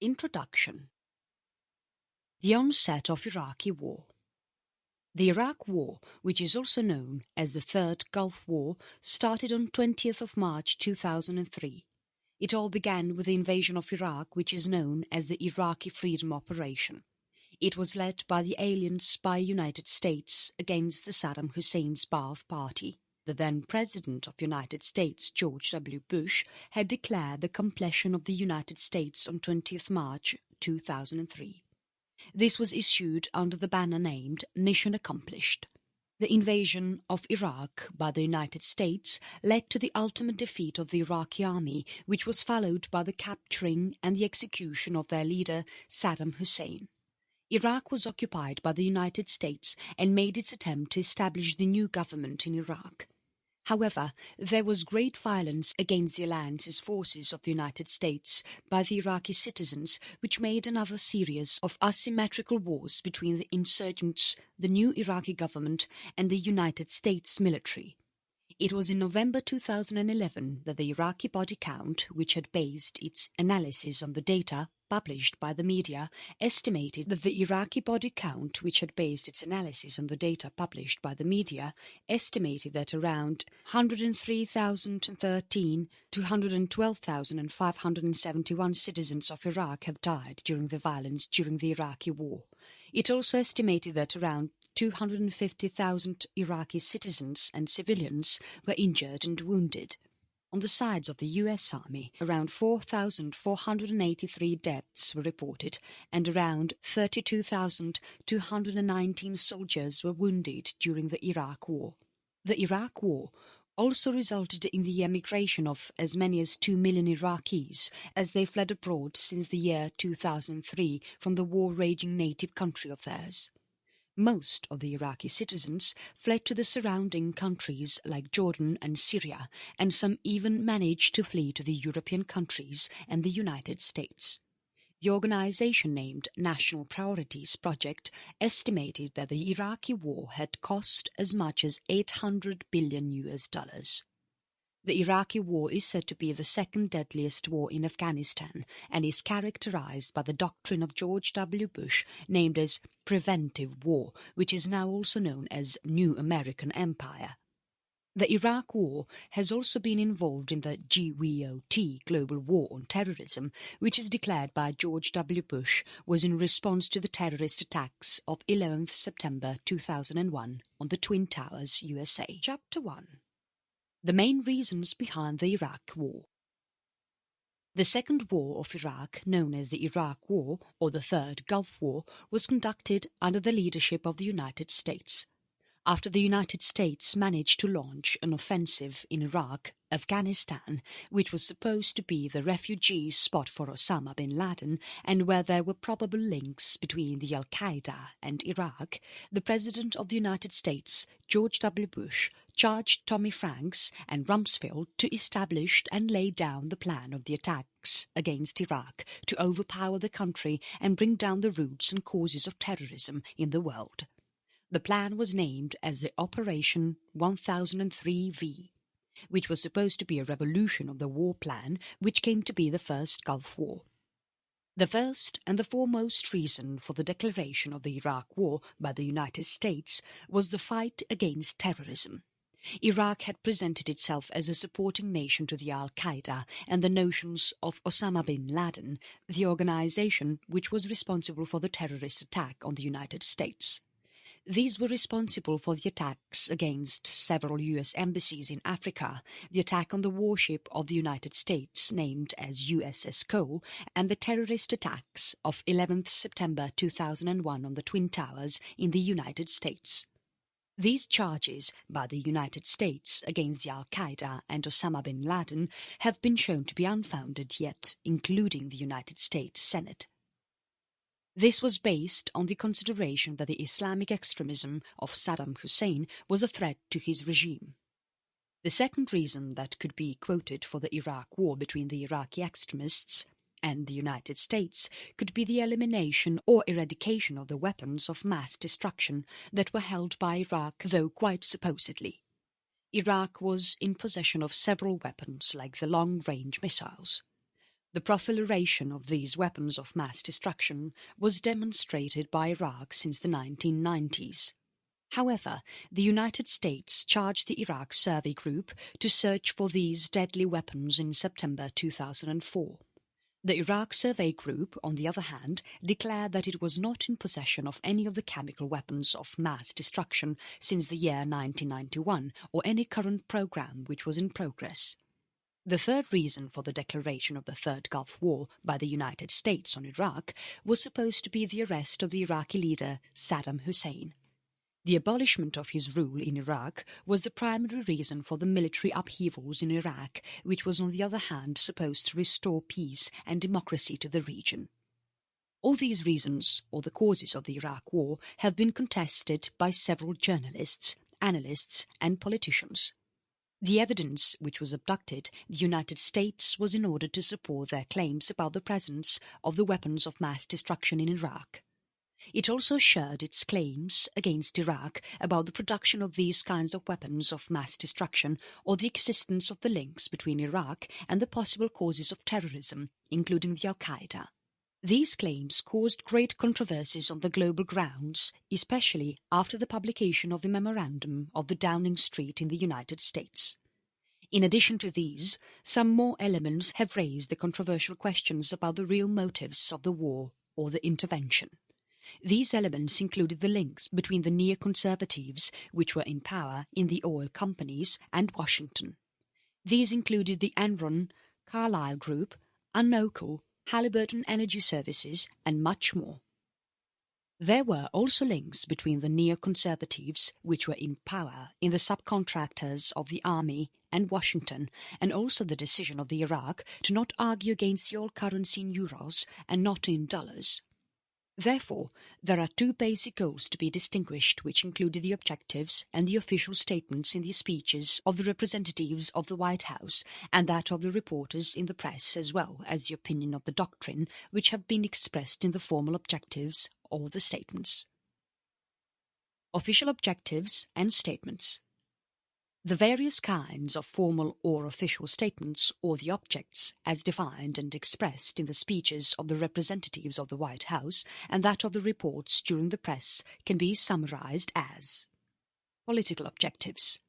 Introduction. The onset of Iraqi War. The Iraq War, which is also known as the Third Gulf War, started on 20th of March 2003. It all began with the invasion of Iraq, which is known as the Iraqi Freedom Operation. It was led by the aliens by United States against the Saddam Hussein's Baath party. The then President of the United States, George W. Bush, had declared the completion of the United States on 20th March 2003. This was issued under the banner named Mission Accomplished. The invasion of Iraq by the United States led to the ultimate defeat of the Iraqi army, which was followed by the capturing and the execution of their leader, Saddam Hussein. Iraq was occupied by the United States and made its attempt to establish the new government in Iraq. However, there was great violence against the alliance's forces of the United States by the Iraqi citizens, which made another series of asymmetrical wars between the insurgents, the new Iraqi government, and the United States military. It was in November 2011 that the Iraqi body count, which had based its analysis on the data published by the media, estimated that the Iraqi body count, which had based its analysis on the data published by the media, estimated that around 103,013 to 112,571 citizens of Iraq have died during the violence during the Iraqi war. It also estimated that around 250,000 Iraqi citizens and civilians were injured and wounded. On the sides of the U.S. Army, around 4,483 deaths were reported and around 32,219 soldiers were wounded during the Iraq War. The Iraq War also resulted in the emigration of as many as 2 million Iraqis as they fled abroad since the year 2003 from the war-raging native country of theirs. Most of the Iraqi citizens fled to the surrounding countries like Jordan and Syria, and some even managed to flee to the European countries and the United States. The organization named National Priorities Project estimated that the Iraqi war had cost as much as $800 billion. The Iraqi war is said to be the second deadliest war in Afghanistan and is characterized by the doctrine of George W. Bush named as preventive war, which is now also known as New American Empire. The Iraq War has also been involved in the GWOT, Global War on Terrorism, which is declared by George W. Bush was in response to the terrorist attacks of 11th September 2001 on the Twin Towers, USA. Chapter 1. The main reasons behind the Iraq War. The Second War of Iraq, known as the Iraq War or the Third Gulf War, was conducted under the leadership of the United States. After the United States managed to launch an offensive in Iraq, Afghanistan, which was supposed to be the refugee spot for Osama bin Laden and where there were probable links between the Al-Qaeda and Iraq, the President of the United States, George W. Bush, charged Tommy Franks and Rumsfeld to establish and lay down the plan of the attacks against Iraq to overpower the country and bring down the roots and causes of terrorism in the world. The plan was named as the Operation 1003V, which was supposed to be a revolution of the war plan which came to be the First Gulf War. The first and the foremost reason for the declaration of the Iraq War by the United States was the fight against terrorism. Iraq had presented itself as a supporting nation to the Al-Qaeda and the notions of Osama bin Laden, the organization which was responsible for the terrorist attack on the United States. These were responsible for the attacks against several U.S. embassies in Africa, the attack on the warship of the United States named as USS Cole, and the terrorist attacks of 11th September 2001 on the Twin Towers in the United States. These charges by the United States against the Al-Qaeda and Osama bin Laden have been shown to be unfounded yet, including the United States Senate. This was based on the consideration that the Islamic extremism of Saddam Hussein was a threat to his regime. The second reason that could be quoted for the Iraq War between the Iraqi extremists and the United States could be the elimination or eradication of the weapons of mass destruction that were held by Iraq, though quite supposedly. Iraq was in possession of several weapons like the long-range missiles. The proliferation of these weapons of mass destruction was demonstrated by Iraq since the 1990s. However, the United States charged the Iraq Survey Group to search for these deadly weapons in September 2004. The Iraq Survey Group, on the other hand, declared that it was not in possession of any of the chemical weapons of mass destruction since the year 1991 or any current program which was in progress. The third reason for the declaration of the Third Gulf War by the United States on Iraq was supposed to be the arrest of the Iraqi leader Saddam Hussein. The abolishment of his rule in Iraq was the primary reason for the military upheavals in Iraq, which was on the other hand supposed to restore peace and democracy to the region. All these reasons, or the causes of the Iraq War, have been contested by several journalists, analysts and politicians. The evidence which was abducted the United States was in order to support their claims about the presence of the weapons of mass destruction in Iraq. It also shared its claims against Iraq about the production of these kinds of weapons of mass destruction or the existence of the links between Iraq and the possible causes of terrorism, including the Al-Qaeda. These claims caused great controversies on the global grounds, especially after the publication of the memorandum of the Downing Street in the United States. In addition to these, some more elements have raised the controversial questions about the real motives of the war or the intervention. These elements included the links between the neoconservatives, which were in power in the oil companies, and Washington. These included the Enron, Carlyle Group, Unocal, Halliburton Energy Services, and much more. There were also links between the neoconservatives, which were in power in the subcontractors of the army, and Washington, and also the decision of the Iraq to not argue against the old currency in euros and not in dollars. Therefore, there are two basic goals to be distinguished, which included the objectives and the official statements in the speeches of the representatives of the White House and that of the reporters in the press, as well as the opinion of the doctrine, which have been expressed in the formal objectives or the statements. Official objectives and statements. The various kinds of formal or official statements, or the objects, as defined and expressed in the speeches of the representatives of the White House and that of the reports during the press, can be summarized as political objectives.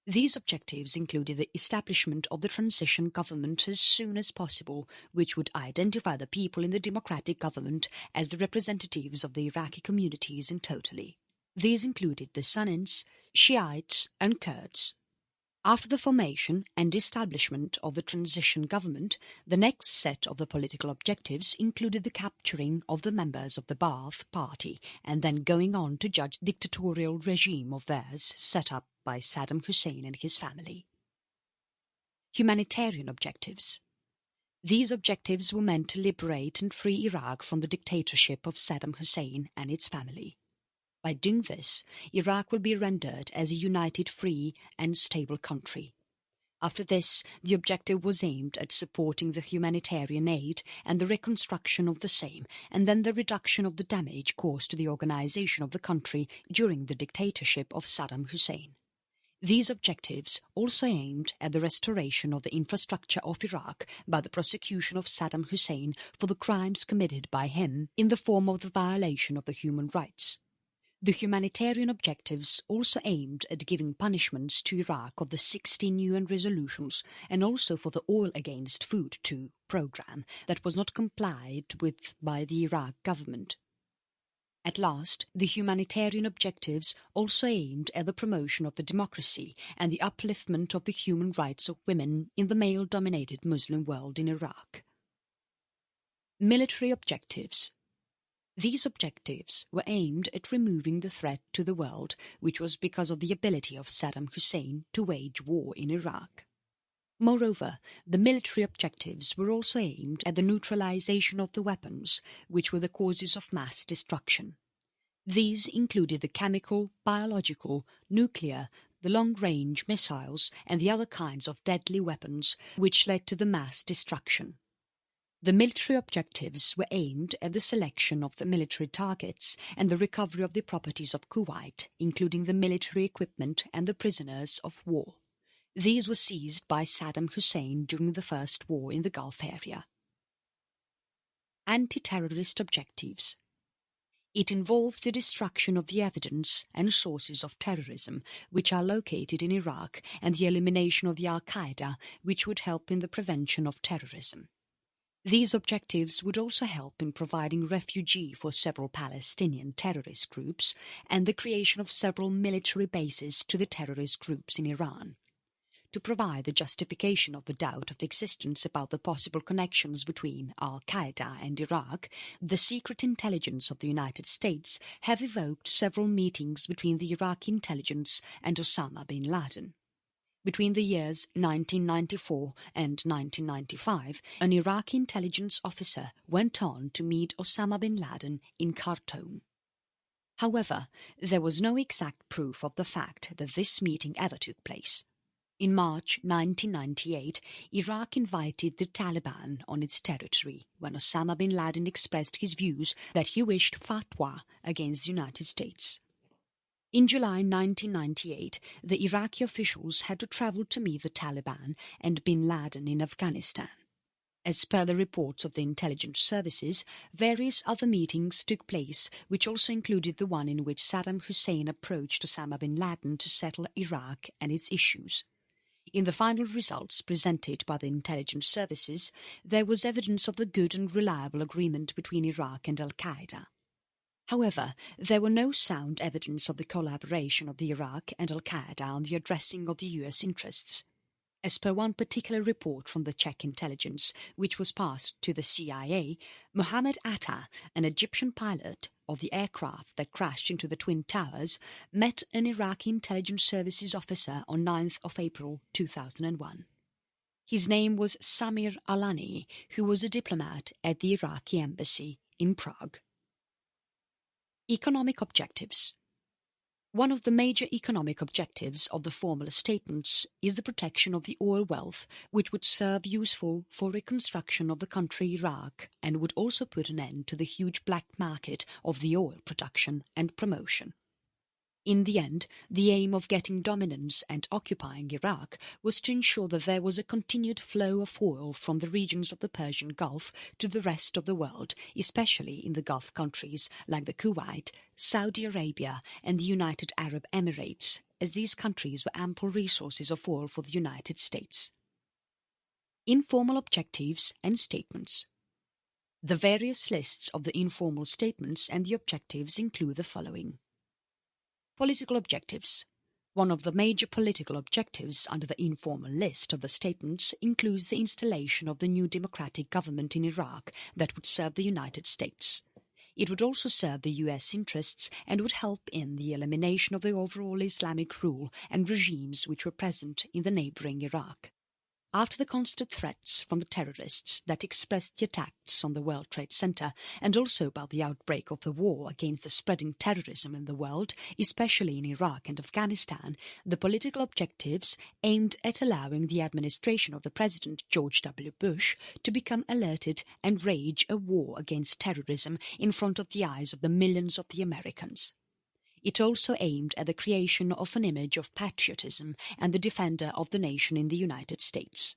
These objectives included the establishment of the transition government as soon as possible, which would identify the people in the democratic government as the representatives of the Iraqi communities in totally. These included the Sunnis, Shiites and Kurds. After the formation and establishment of the transition government, the next set of the political objectives included the capturing of the members of the Baath party and then going on to judge the dictatorial regime of theirs set up by Saddam Hussein and his family. Humanitarian objectives. These objectives were meant to liberate and free Iraq from the dictatorship of Saddam Hussein and its family. By doing this, Iraq will be rendered as a united, free and stable country. After this, the objective was aimed at supporting the humanitarian aid and the reconstruction of the same, and then the reduction of the damage caused to the organization of the country during the dictatorship of Saddam Hussein. These objectives also aimed at the restoration of the infrastructure of Iraq by the prosecution of Saddam Hussein for the crimes committed by him in the form of the violation of the human rights. The humanitarian objectives also aimed at giving punishments to Iraq of the 16 UN resolutions and also for the Oil Against Food II program that was not complied with by the Iraq government. At last, the humanitarian objectives also aimed at the promotion of the democracy and the upliftment of the human rights of women in the male-dominated Muslim world in Iraq. Military objectives. These objectives were aimed at removing the threat to the world, which was because of the ability of Saddam Hussein to wage war in Iraq. Moreover, the military objectives were also aimed at the neutralization of the weapons, which were the causes of mass destruction. These included the chemical, biological, nuclear, the long-range missiles and the other kinds of deadly weapons which led to the mass destruction. The military objectives were aimed at the selection of the military targets and the recovery of the properties of Kuwait, including the military equipment and the prisoners of war. These were seized by Saddam Hussein during the First War in the Gulf area. anti-terrorist objectives. It involved the destruction of the evidence and sources of terrorism which are located in Iraq and the elimination of the Al-Qaeda, which would help in the prevention of terrorism. These objectives would also help in providing refugee for several Palestinian terrorist groups and the creation of several military bases to the terrorist groups in Iran. To provide the justification of the doubt of existence about the possible connections between Al-Qaeda and Iraq, the secret intelligence of the United States have evoked several meetings between the Iraqi intelligence and Osama bin Laden. Between the years 1994 and 1995, an Iraqi intelligence officer went on to meet Osama bin Laden in Khartoum. However, there was no exact proof of the fact that this meeting ever took place. In March 1998, Iraq invited the Taliban on its territory when Osama bin Laden expressed his views that he wished fatwa against the United States. In July 1998, the Iraqi officials had to travel to meet the Taliban and bin Laden in Afghanistan. As per the reports of the intelligence services, various other meetings took place, which also included the one in which Saddam Hussein approached Osama bin Laden to settle Iraq and its issues. In the final results presented by the intelligence services, there was evidence of the good and reliable agreement between Iraq and Al-Qaeda. However, there were no sound evidence of the collaboration of the Iraq and Al-Qaeda on the addressing of the US interests. As per one particular report from the Czech intelligence, which was passed to the CIA, Mohammed Atta, an Egyptian pilot of the aircraft that crashed into the Twin Towers, met an Iraqi intelligence services officer on 9th of April 2001. His name was Samir Alani, who was a diplomat at the Iraqi embassy in Prague. Economic objectives. One of the major economic objectives of the formal statements is the protection of the oil wealth, which would serve useful for reconstruction of the country Iraq and would also put an end to the huge black market of the oil production and promotion. In the end, the aim of getting dominance and occupying Iraq was to ensure that there was a continued flow of oil from the regions of the Persian Gulf to the rest of the world, especially in the Gulf countries like the Kuwait, Saudi Arabia and the United Arab Emirates, as these countries were ample resources of oil for the United States. Informal objectives and statements. The various lists of the informal statements and the objectives include the following. Political objectives. One of the major political objectives under the informal list of the statements includes the installation of the new democratic government in Iraq that would serve the United States. It would also serve the US interests and would help in the elimination of the overall Islamic rule and regimes which were present in the neighbouring Iraq. After the constant threats from the terrorists that expressed the attacks on the World Trade Center and also about the outbreak of the war against the spreading terrorism in the world, especially in Iraq and Afghanistan, the political objectives aimed at allowing the administration of the President George W. Bush to become alerted and wage a war against terrorism in front of the eyes of the millions of the Americans. It also aimed at the creation of an image of patriotism and the defender of the nation in the United States.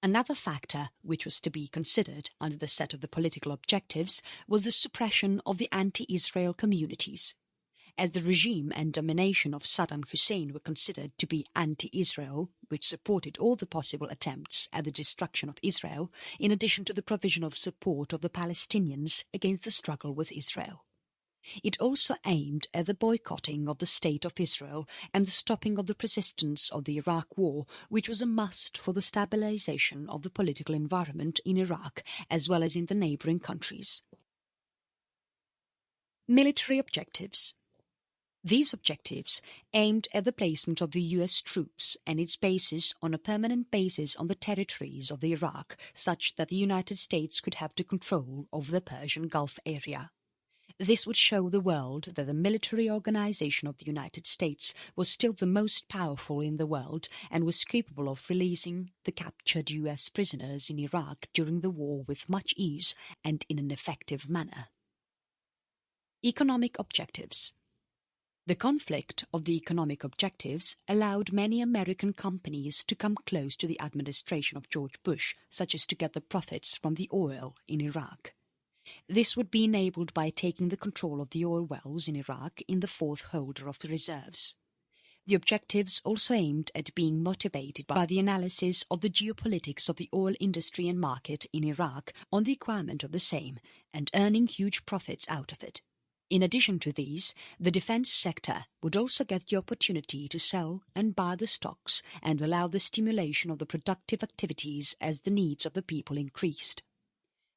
Another factor which was to be considered under the set of the political objectives was the suppression of the anti-Israel communities. As the regime and domination of Saddam Hussein were considered to be anti-Israel, which supported all the possible attempts at the destruction of Israel, in addition to the provision of support of the Palestinians against the struggle with Israel. It also aimed at the boycotting of the State of Israel and the stopping of the persistence of the Iraq War, which was a must for the stabilization of the political environment in Iraq as well as in the neighboring countries. Military objectives. These objectives aimed at the placement of the US troops and its bases on a permanent basis on the territories of the Iraq, such that the United States could have the control over the Persian Gulf area. This would show the world that the military organization of the United States was still the most powerful in the world and was capable of releasing the captured US prisoners in Iraq during the war with much ease and in an effective manner. Economic objectives. The conflict of the economic objectives allowed many American companies to come close to the administration of George Bush, such as to get the profits from the oil in Iraq. This would be enabled by taking the control of the oil wells in Iraq in the fourth holder of the reserves. The objectives also aimed at being motivated by the analysis of the geopolitics of the oil industry and market in Iraq on the acquirement of the same and earning huge profits out of it. In addition to these, the defense sector would also get the opportunity to sell and buy the stocks and allow the stimulation of the productive activities as the needs of the people increased.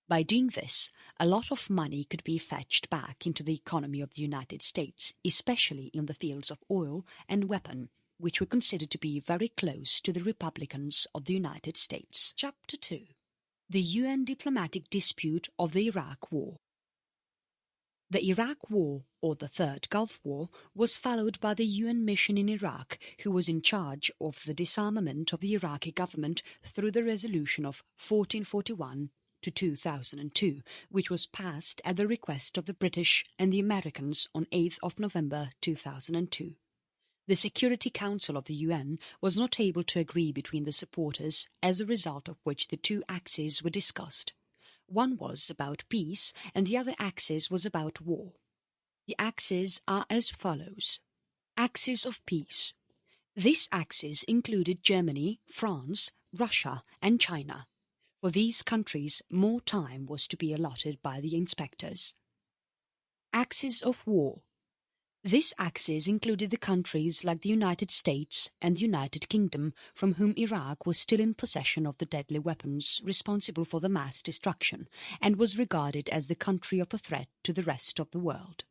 By doing this, a lot of money could be fetched back into the economy of the United States, especially in the fields of oil and weapon, which were considered to be very close to the Republicans of the United States. Chapter 2. The UN Diplomatic Dispute of the Iraq War. The Iraq War, or the Third Gulf War, was followed by the UN mission in Iraq, who was in charge of the disarmament of the Iraqi government through the resolution of 1441 to 2002, which was passed at the request of the British and the Americans on 8th of November 2002. The Security Council of the UN was not able to agree between the supporters, as a result of which the two axes were discussed. One was about peace and the other axis was about war. The axes are as follows. Axis of peace. This axis included Germany, France, Russia and China. For these countries, more time was to be allotted by the inspectors. Axis of war. This axis included the countries like the United States and the United Kingdom, from whom Iraq was still in possession of the deadly weapons responsible for the mass destruction, and was regarded as the country of a threat to the rest of the world.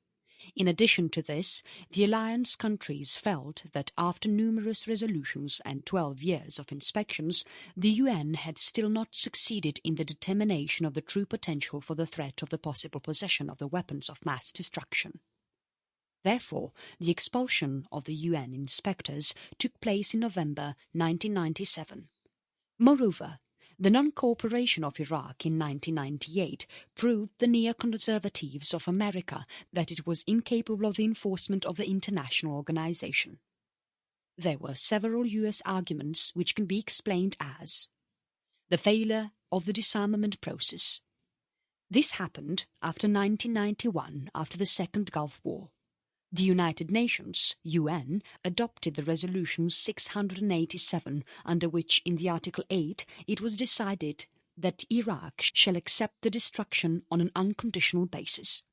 In addition to this, the alliance countries felt that after numerous resolutions and 12 years of inspections, the UN had still not succeeded in the determination of the true potential for the threat of the possible possession of the weapons of mass destruction. Therefore, the expulsion of the UN inspectors took place in November 1997. Moreover, the non-cooperation of Iraq in 1998 proved the neoconservatives of America that it was incapable of the enforcement of the international organization. There were several US arguments which can be explained as the failure of the disarmament process. This happened after 1991, after the Second Gulf War. The United Nations, UN, adopted the Resolution 687, under which, in the Article 8, it was decided that Iraq shall accept the destruction on an unconditional basis.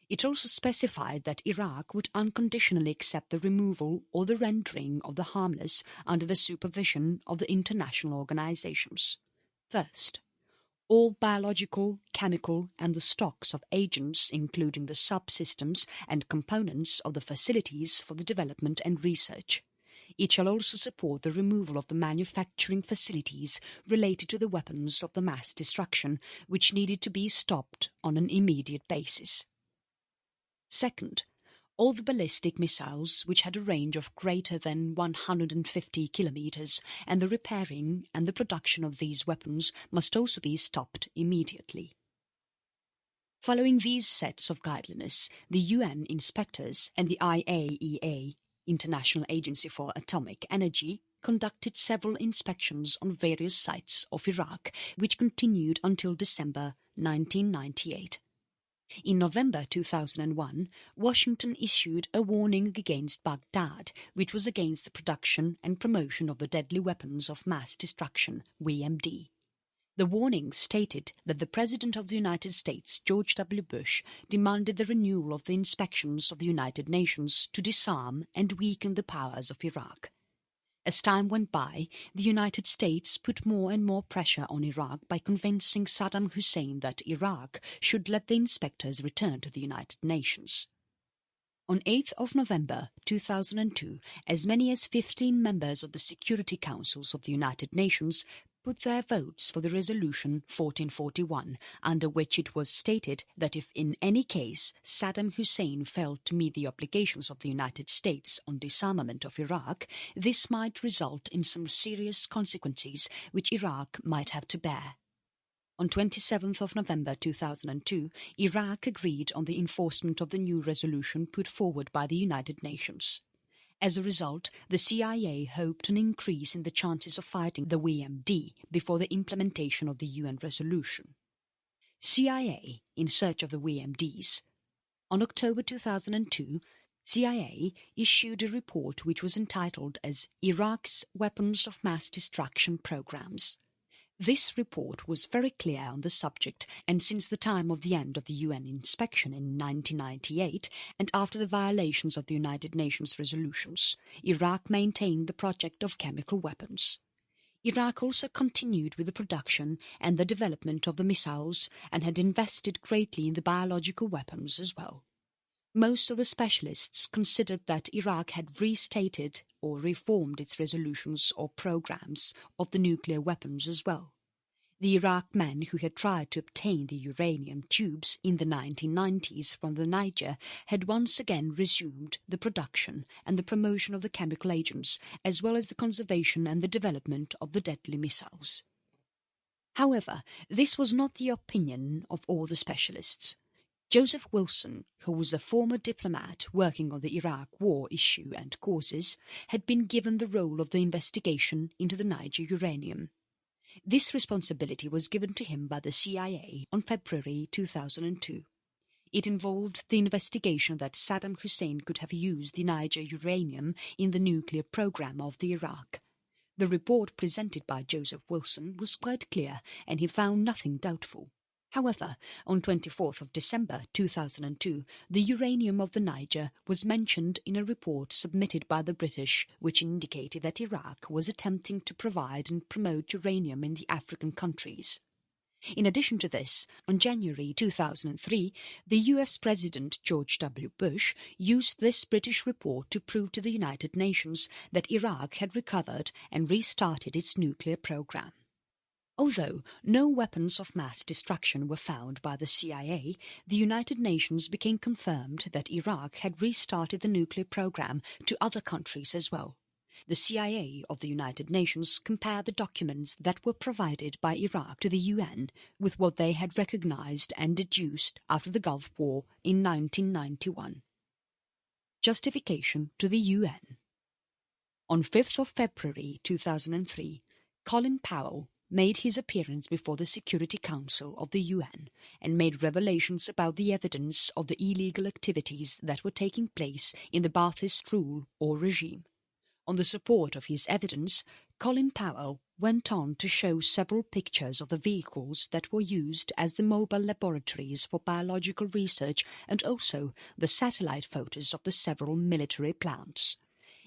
It also specified that Iraq would unconditionally accept the removal or the rendering of the harmless under the supervision of the international organizations. First, all biological, chemical and the stocks of agents, including the subsystems and components of the facilities for the development and research. It shall also support the removal of the manufacturing facilities related to the weapons of the mass destruction, which needed to be stopped on an immediate basis. Second, all the ballistic missiles which had a range of greater than 150 kilometers, and the repairing and the production of these weapons must also be stopped immediately. Following these sets of guidelines, the UN inspectors and the IAEA, International Agency for Atomic Energy, conducted several inspections on various sites of Iraq, which continued until December 1998. In November 2001, Washington issued a warning against Baghdad, which was against the production and promotion of the deadly weapons of mass destruction, WMD. The warning stated that the President of the United States, George W. Bush, demanded the renewal of the inspections of the United Nations to disarm and weaken the powers of Iraq. As time went by, the United States put more and more pressure on Iraq by convincing Saddam Hussein that Iraq should let the inspectors return to the United Nations. On 8th of November 2002, as many as 15 members of the Security Councils of the United Nations put their votes for the Resolution 1441, under which it was stated that if in any case Saddam Hussein failed to meet the obligations of the United States on disarmament of Iraq, this might result in some serious consequences which Iraq might have to bear. On 27th of November 2002, Iraq agreed on the enforcement of the new resolution put forward by the United Nations. As a result, the CIA hoped an increase in the chances of fighting the WMD before the implementation of the UN resolution. CIA in search of the WMDs. On October 2002, CIA issued a report which was entitled as Iraq's Weapons of Mass Destruction Programs. This report was very clear on the subject, and since the time of the end of the UN inspection in 1998 and after the violations of the United Nations resolutions, Iraq maintained the project of chemical weapons. Iraq also continued with the production and the development of the missiles and had invested greatly in the biological weapons as well. Most of the specialists considered that Iraq had restated or reformed its resolutions or programs of the nuclear weapons as well. The Iraq men who had tried to obtain the uranium tubes in the 1990s from the Niger had once again resumed the production and the promotion of the chemical agents, as well as the conservation and the development of the deadly missiles. However, this was not the opinion of all the specialists. Joseph Wilson, who was a former diplomat working on the Iraq war issue and causes, had been given the role of the investigation into the Niger uranium. This responsibility was given to him by the CIA on February 2002. It involved the investigation that Saddam Hussein could have used the Niger uranium in the nuclear program of the Iraq. The report presented by Joseph Wilson was quite clear, and he found nothing doubtful. However, on 24th of December 2002, the uranium of the Niger was mentioned in a report submitted by the British, which indicated that Iraq was attempting to provide and promote uranium in the African countries. In addition to this, on January 2003, the US President George W. Bush used this British report to prove to the United Nations that Iraq had recovered and restarted its nuclear program. Although no weapons of mass destruction were found by the CIA, the United Nations became confirmed that Iraq had restarted the nuclear program to other countries as well. The CIA of the United Nations compared the documents that were provided by Iraq to the UN with what they had recognized and deduced after the Gulf War in 1991. Justification to the UN. On 5th of February 2003, Colin Powell made his appearance before the Security Council of the UN and made revelations about the evidence of the illegal activities that were taking place in the Baathist rule or regime. On the support of his evidence, Colin Powell went on to show several pictures of the vehicles that were used as the mobile laboratories for biological research and also the satellite photos of the several military plants.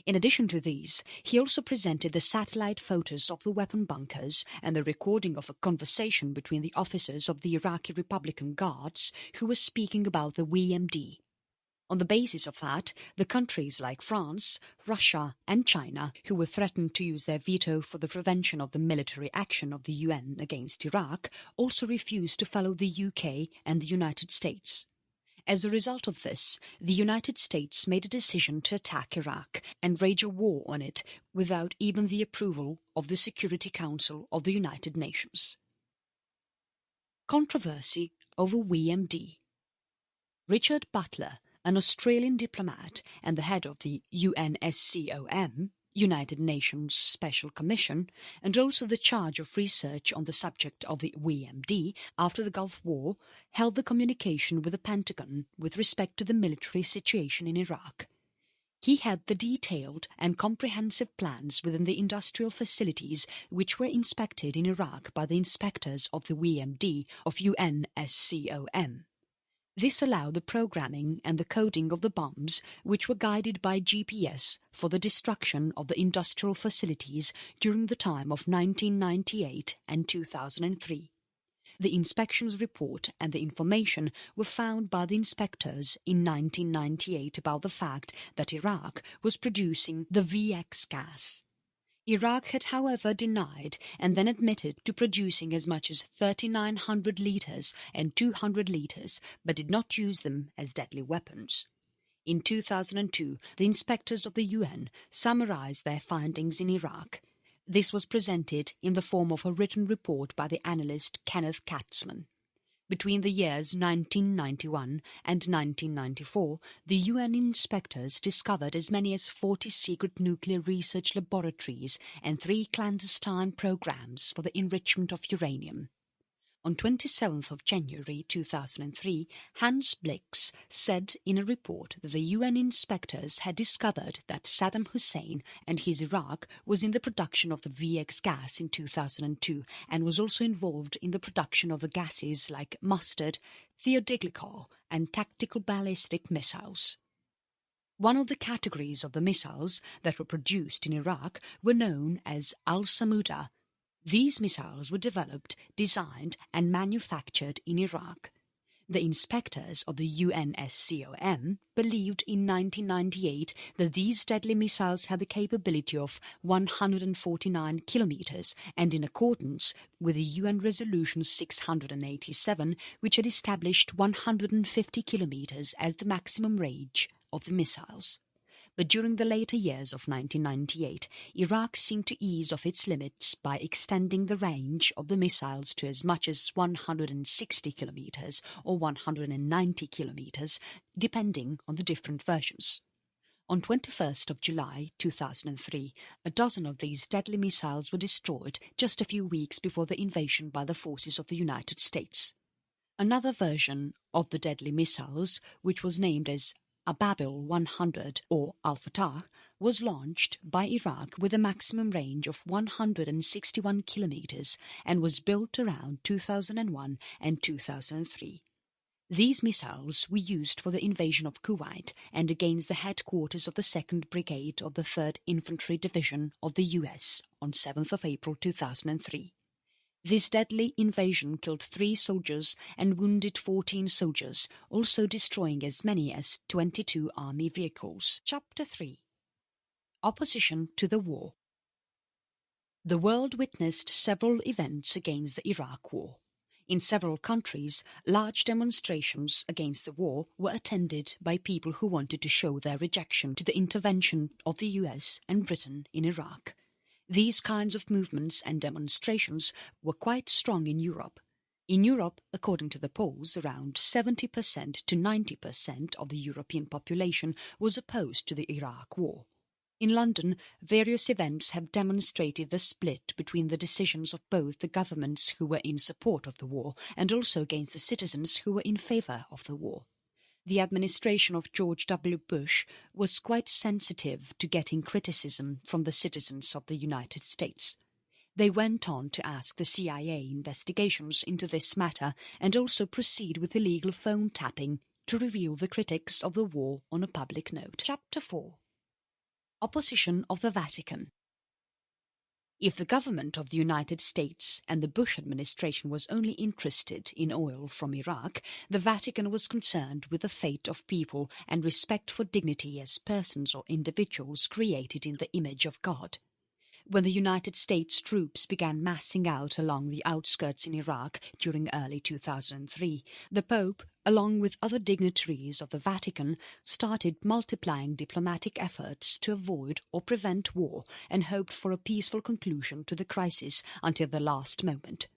In addition to these, he also presented the satellite photos of the weapon bunkers and the recording of a conversation between the officers of the Iraqi Republican Guards who were speaking about the WMD. On the basis of that, the countries like France, Russia and China, who were threatened to use their veto for the prevention of the military action of the UN against Iraq, also refused to follow the UK and the United States. As a result of this, the United States made a decision to attack Iraq and wage a war on it without even the approval of the Security Council of the United Nations. Controversy over WMD. Richard Butler, an Australian diplomat and the head of the UNSCOM, United Nations Special Commission, and also the charge of research on the subject of the WMD after the Gulf War, held the communication with the Pentagon with respect to the military situation in Iraq. He had the detailed and comprehensive plans within the industrial facilities which were inspected in Iraq by the inspectors of the WMD of UNSCOM. This allowed the programming and the coding of the bombs, which were guided by GPS for the destruction of the industrial facilities during the time of 1998 and 2003. The inspections report and the information were found by the inspectors in 1998 about the fact that Iraq was producing the VX gas. Iraq had, however, denied and then admitted to producing as much as 3,900 litres and 200 litres, but did not use them as deadly weapons. In 2002, the inspectors of the UN summarised their findings in Iraq. This was presented in the form of a written report by the analyst Kenneth Katzman. Between the years 1991 and 1994, the UN inspectors discovered as many as 40 secret nuclear research laboratories and 3 clandestine programs for the enrichment of uranium. On 27th of January 2003, Hans Blix said in a report that the UN inspectors had discovered that Saddam Hussein and his Iraq was in the production of the VX gas in 2002 and was also involved in the production of the gases like mustard, thiodiglycol and tactical ballistic missiles. One of the categories of the missiles that were produced in Iraq were known as Al-Samuda. These missiles were developed, designed and manufactured in Iraq. The inspectors of the UNSCOM believed in 1998 that these deadly missiles had the capability of 149 kilometers, and in accordance with the UN Resolution 687, which had established 150 kilometers as the maximum range of the missiles. But during the later years of 1998, Iraq seemed to ease off its limits by extending the range of the missiles to as much as 160 kilometers or 190 kilometers, depending on the different versions. On 21st of July 2003, a dozen of these deadly missiles were destroyed just a few weeks before the invasion by the forces of the United States. Another version of the deadly missiles, which was named as Ababil 100 or Al-Fatah, was launched by Iraq with a maximum range of 161 kilometers and was built around 2001 and 2003. These missiles were used for the invasion of Kuwait and against the headquarters of the 2nd Brigade of the 3rd Infantry Division of the US on 7th of April 2003. This deadly invasion killed 3 soldiers and wounded 14 soldiers, also destroying as many as 22 army vehicles. Chapter 3. Opposition to the War. The world witnessed several events against the Iraq War. In several countries, large demonstrations against the war were attended by people who wanted to show their rejection to the intervention of the US and Britain in Iraq. These kinds of movements and demonstrations were quite strong in Europe. In Europe, according to the polls, around 70% to 90% of the European population was opposed to the Iraq War. In London, various events have demonstrated the split between the decisions of both the governments who were in support of the war and also against the citizens who were in favour of the war. The administration of George W. Bush was quite sensitive to getting criticism from the citizens of the United States. They went on to ask the CIA investigations into this matter and also proceed with illegal phone tapping to reveal the critics of the war on a public note. Chapter 4. Opposition of the Vatican. If the government of the United States and the Bush administration was only interested in oil from Iraq, the Vatican was concerned with the fate of people and respect for dignity as persons or individuals created in the image of God. When the United States troops began massing out along the outskirts in Iraq during early 2003, the Pope, along with other dignitaries of the Vatican, started multiplying diplomatic efforts to avoid or prevent war and hoped for a peaceful conclusion to the crisis until the last moment.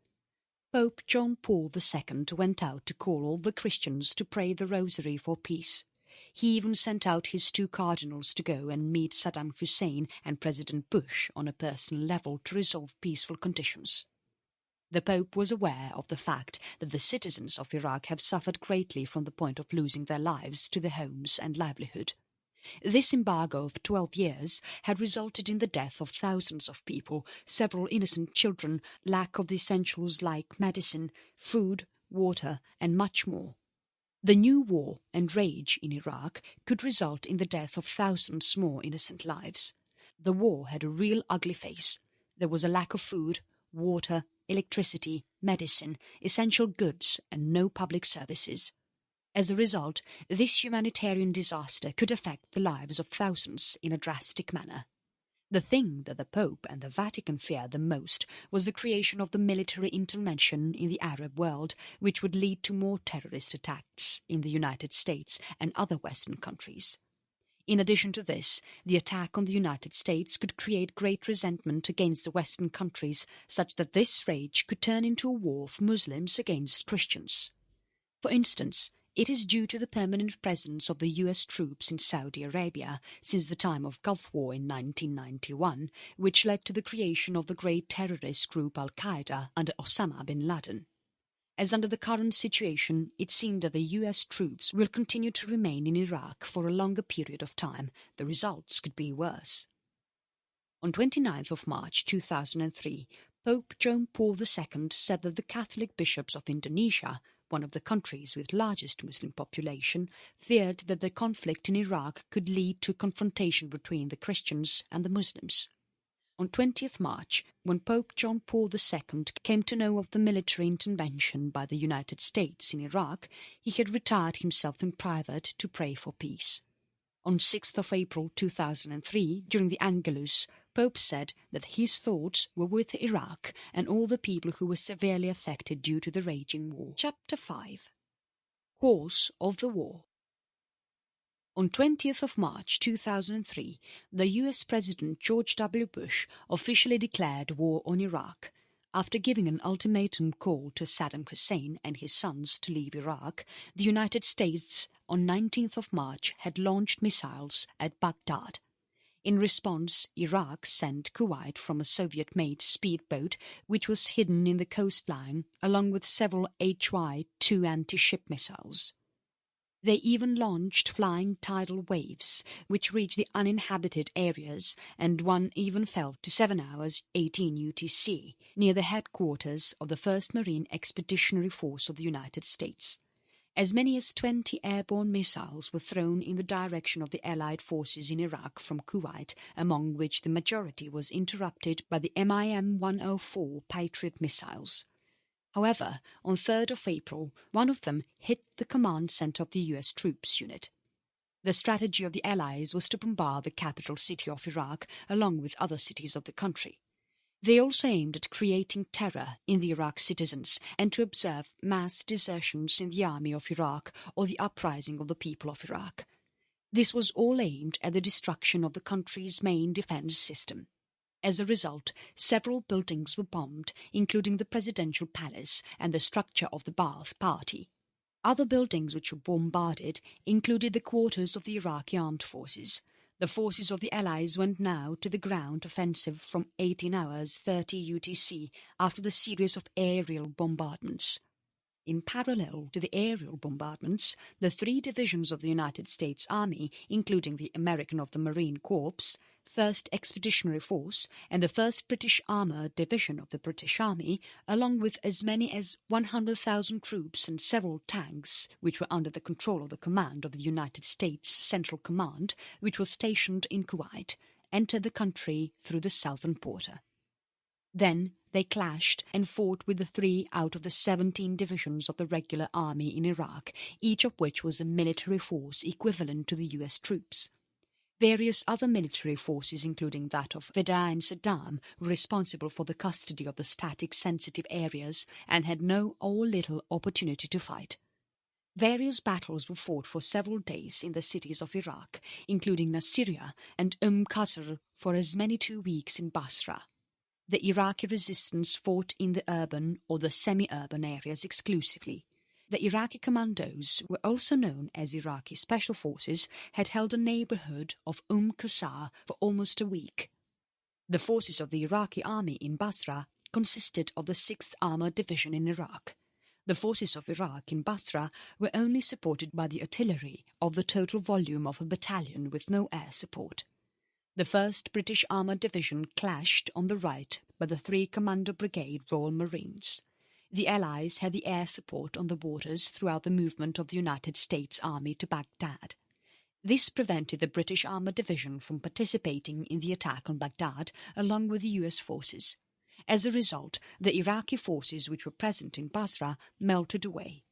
Pope John Paul II went out to call all the Christians to pray the Rosary for peace. He even sent out his 2 cardinals to go and meet Saddam Hussein and President Bush on a personal level to resolve peaceful conditions. The Pope was aware of the fact that the citizens of Iraq have suffered greatly from the point of losing their lives to their homes and livelihood. This embargo of 12 years had resulted in the death of thousands of people, several innocent children, lack of the essentials like medicine, food, water, and much more. The new war and rage in Iraq could result in the death of thousands more innocent lives. The war had a real ugly face. There was a lack of food, water, electricity, medicine, essential goods, and no public services. As a result, this humanitarian disaster could affect the lives of thousands in a drastic manner. The thing that the Pope and the Vatican feared the most was the creation of the military intervention in the Arab world, which would lead to more terrorist attacks in the United States and other Western countries. In addition to this, the attack on the United States could create great resentment against the Western countries, such that this rage could turn into a war of Muslims against Christians. For instance, it is due to the permanent presence of the US troops in Saudi Arabia since the time of Gulf War in 1991, which led to the creation of the great terrorist group Al-Qaeda under Osama bin Laden. as under the current situation it seemed that the US troops will continue to remain in Iraq for a longer period of time, the results could be worse. On 29th of March 2003, Pope John Paul II said that the Catholic bishops of Indonesia, one of the countries with largest Muslim population, feared that the conflict in Iraq could lead to confrontation between the Christians and the Muslims. On 20th March, when Pope John Paul II came to know of the military intervention by the United States in Iraq, he had retired himself in private to pray for peace. On 6th of April 2003, during the Angelus, Pope said that his thoughts were with Iraq and all the people who were severely affected due to the raging war. Chapter 5. Cause of the War. On 20th of March 2003, the US President George W. Bush officially declared war on Iraq. After giving an ultimatum call to Saddam Hussein and his sons to leave Iraq, the United States on 19th of March had launched missiles at Baghdad. In response, Iraq sent Kuwait from a Soviet-made speedboat which was hidden in the coastline, along with several HY-2 anti-ship missiles. They even launched flying tidal waves, which reached the uninhabited areas, and one even fell to 7 hours 18 UTC, near the headquarters of the 1st Marine Expeditionary Force of the United States. As many as 20 airborne missiles were thrown in the direction of the Allied forces in Iraq from Kuwait, among which the majority was interrupted by the MIM-104 Patriot missiles. However, on 3rd of April, one of them hit the command centre of the US troops unit. The strategy of the Allies was to bombard the capital city of Iraq along with other cities of the country. They also aimed at creating terror in the Iraq citizens and to observe mass desertions in the army of Iraq or the uprising of the people of Iraq. This was all aimed at the destruction of the country's main defence system. As a result, several buildings were bombed, including the presidential palace and the structure of the Baath party. Other buildings which were bombarded included the quarters of the Iraqi armed forces. The forces of the Allies went now to the ground offensive from 18 hours 30 UTC after the series of aerial bombardments. In parallel to the aerial bombardments, the 3 divisions of the United States Army, including the American of the Marine Corps, 1st Expeditionary Force and the 1st British Armoured Division of the British Army, along with as many as 100,000 troops and several tanks, which were under the control of the command of the United States Central Command, which was stationed in Kuwait, entered the country through the southern border. Then they clashed and fought with the 3 out of the 17 divisions of the regular army in Iraq, each of which was a military force equivalent to the US troops. Various other military forces, including that of Vatican and Saddam, were responsible for the custody of the static sensitive areas and had no or little opportunity to fight. Various battles were fought for several days in the cities of Iraq, including Nasiriyah and Qasr for as many 2 weeks in Basra. The Iraqi resistance fought in the urban or the semi-urban areas exclusively. The Iraqi commandos, were also known as Iraqi Special Forces, had held a neighbourhood of Qasr for almost a week. The forces of the Iraqi army in Basra consisted of the 6th Armoured Division in Iraq. The forces of Iraq in Basra were only supported by the artillery of the total volume of a battalion with no air support. The 1st British Armoured Division clashed on the right by the 3 Commando Brigade Royal Marines. The Allies had the air support on the borders throughout the movement of the United States Army to Baghdad. This prevented the British Armoured Division from participating in the attack on Baghdad along with the US forces. As a result, the Iraqi forces which were present in Basra melted away.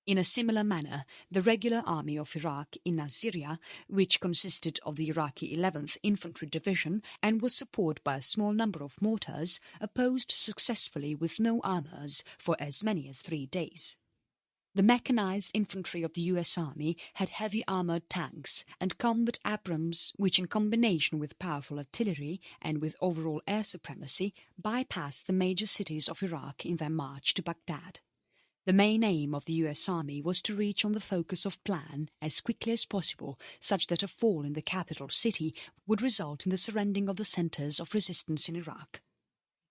In a similar manner, the regular army of Iraq in Nasiriyah, which consisted of the Iraqi 11th Infantry Division and was supported by a small number of mortars, opposed successfully with no armours for as many as 3 days. The mechanized infantry of the US Army had heavy armoured tanks and combat Abrams which, in combination with powerful artillery and with overall air supremacy, bypassed the major cities of Iraq in their march to Baghdad. The main aim of the US Army was to reach on the focus of plan as quickly as possible, such that a fall in the capital city would result in the surrendering of the centres of resistance in Iraq.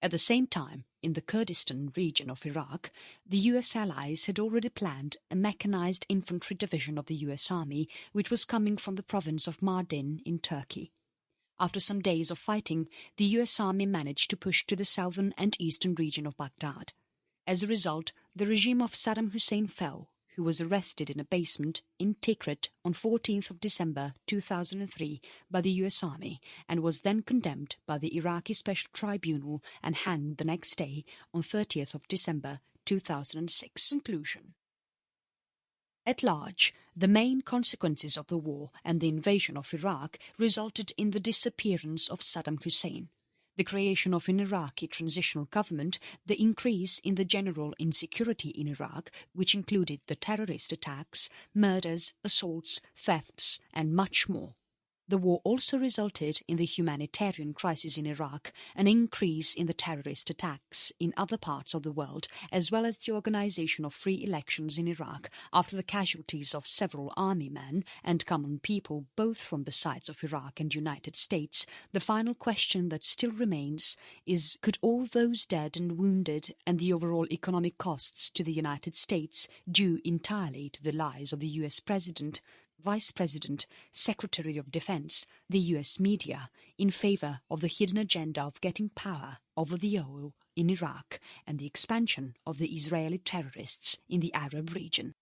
At the same time, in the Kurdistan region of Iraq, the US allies had already planned a mechanized infantry division of the US Army, which was coming from the province of Mardin in Turkey. After some days of fighting, the US Army managed to push to the southern and eastern region of Baghdad. As a result, the regime of Saddam Hussein fell, who was arrested in a basement in Tikrit on 14th of December 2003 by the US Army and was then condemned by the Iraqi Special Tribunal and hanged the next day on 30th of December 2006. Conclusion. At large, the main consequences of the war and the invasion of Iraq resulted in the disappearance of Saddam Hussein, the creation of an Iraqi transitional government, the increase in the general insecurity in Iraq, which included the terrorist attacks, murders, assaults, thefts, and much more. The war also resulted in the humanitarian crisis in Iraq, an increase in the terrorist attacks in other parts of the world, as well as the organization of free elections in Iraq after the casualties of several army men and common people, both from the sides of Iraq and United States. The final question that still remains is, could all those dead and wounded and the overall economic costs to the United States due entirely to the lies of the US President, Vice President, Secretary of Defense, the US media, in favor of the hidden agenda of getting power over the oil in Iraq and the expansion of the Israeli terrorists in the Arab region?